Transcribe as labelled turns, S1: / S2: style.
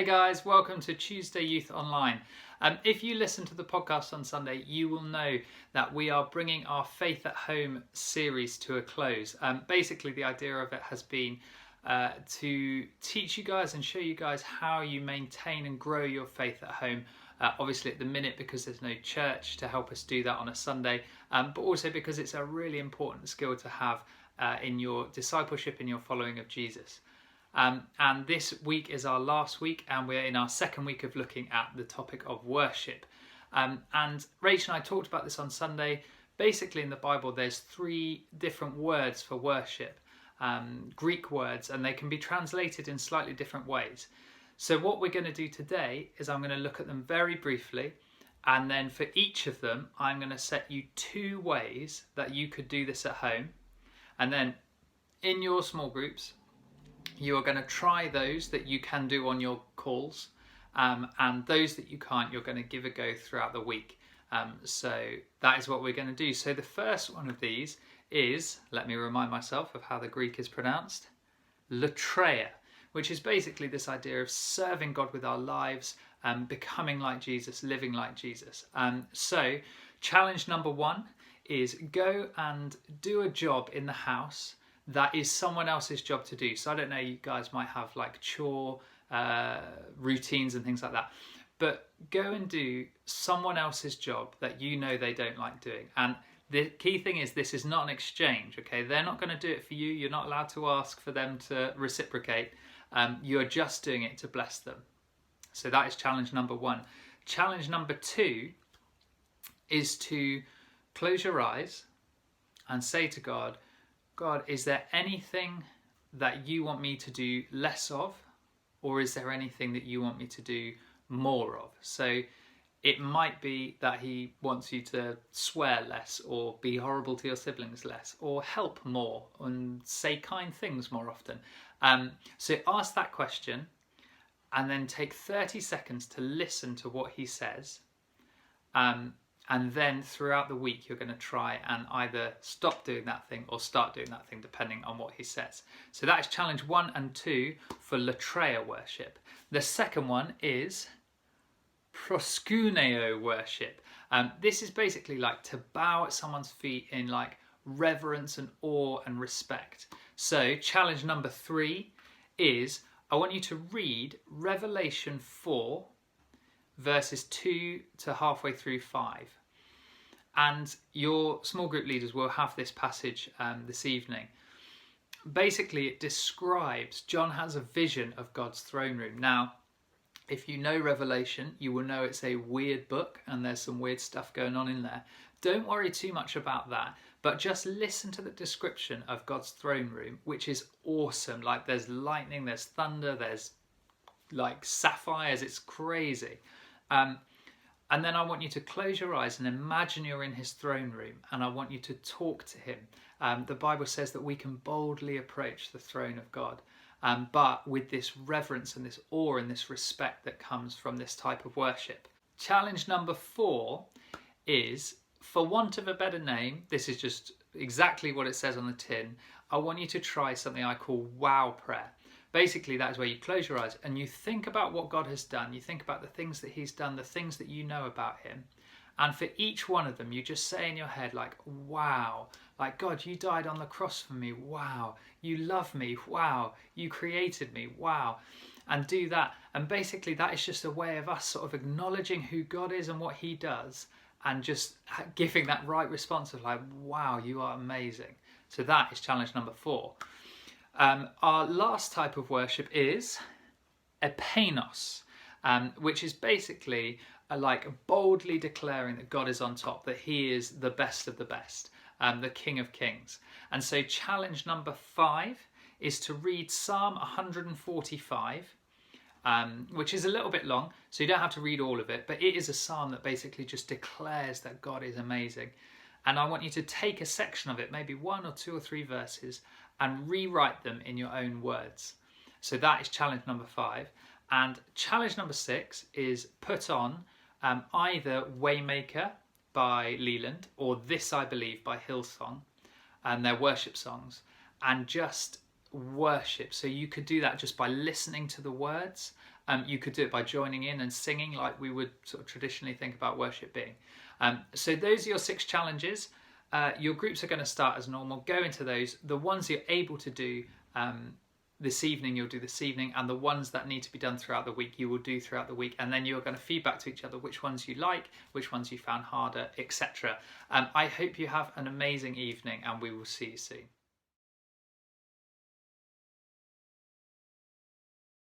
S1: Hey guys, welcome to Tuesday Youth Online. If you listen to the podcast on Sunday, you will know that we are bringing our Faith at Home series to a close. Basically, the idea of it has been to teach you guys and show you guys how you maintain and grow your faith at home. Obviously at the minute because there's no church to help us do that on a Sunday, but also because it's a really important skill to have in your discipleship, in your following of Jesus. And this week is our last week, and we're in our second week of looking at the topic of worship. And Rachel and I talked about this on Sunday. Basically in the Bible there's 3 different words for worship, Greek words, and they can be translated in slightly different ways. So what we're going to do today is I'm going to look at them very briefly, and then for each of them I'm going to set you 2 ways that you could do this at home, and then in your small groups you are going to try those that you can do on your calls, and those that you can't, you're going to give a go throughout the week. So that is what we're going to do. So the first one of these is, let me remind myself of how the Greek is pronounced, latreia, which is basically this idea of serving God with our lives, becoming like Jesus, living like Jesus. So challenge number 1 is go and do a job in the house that is someone else's job to do. So I don't know, you guys might have like chore routines and things like that, but go and do someone else's job that you know they don't like doing. And the key thing is, this is not an exchange, okay? They're not going to do it for you. You're not allowed to ask for them to reciprocate. You're just doing it to bless them. So that is challenge number 1. Challenge number 2 is to close your eyes and say to God, God, is there anything that you want me to do less of, or is there anything that you want me to do more of? So it might be that he wants you to swear less, or be horrible to your siblings less, or help more and say kind things more often. So ask that question and then take 30 seconds to listen to what he says. And then throughout the week, you're going to try and either stop doing that thing or start doing that thing, depending on what he says. So that is challenge 1 and 2 for latreia worship. The second one is proskuneo worship. This is basically like to bow at someone's feet in like reverence and awe and respect. So challenge number 3 is, I want you to read Revelation 4 verses 2 to halfway through 5. And your small group leaders will have this passage this evening. Basically, it describes, John has a vision of God's throne room. Now, if you know Revelation, you will know it's a weird book and there's some weird stuff going on in there. Don't worry too much about that, but just listen to the description of God's throne room, which is awesome. Like there's lightning, there's thunder, there's like sapphires, it's crazy. And then I want you to close your eyes and imagine you're in his throne room, and I want you to talk to him. The Bible says that we can boldly approach the throne of God, but with this reverence and this awe and this respect that comes from this type of worship. Challenge number 4 is, for want of a better name, this is just exactly what it says on the tin, I want you to try something I call wow prayer. Basically, that is where you close your eyes and you think about what God has done. You think about the things that he's done, the things that you know about him. And for each one of them, you just say in your head, like, wow, like, God, you died on the cross for me. Wow. You love me. Wow. You created me. Wow. And do that. And basically, that is just a way of us sort of acknowledging who God is and what he does, and just giving that right response of like, wow, you are amazing. So that is challenge number 4. Our last type of worship is epenos, which is basically like boldly declaring that God is on top, that he is the best of the best, the King of Kings. And so challenge number 5 is to read Psalm 145, which is a little bit long, so you don't have to read all of it, but it is a psalm that basically just declares that God is amazing. And I want you to take a section of it, maybe 1 or 2 or 3 verses, and rewrite them in your own words. So that is challenge number 5. And challenge number 6 is put on either Waymaker by Leland or This I Believe by Hillsong, and their worship songs, and just worship. So you could do that just by listening to the words You could do it by joining in and singing like we would sort of traditionally think about worship being. So those are your 6 challenges. Your groups are going to start as normal. Go into those. The ones you're able to do this evening, you'll do this evening, and the ones that need to be done throughout the week, you will do throughout the week. And then you're going to feed back to each other which ones you like, which ones you found harder, etc. I hope you have an amazing evening, and we will see you soon.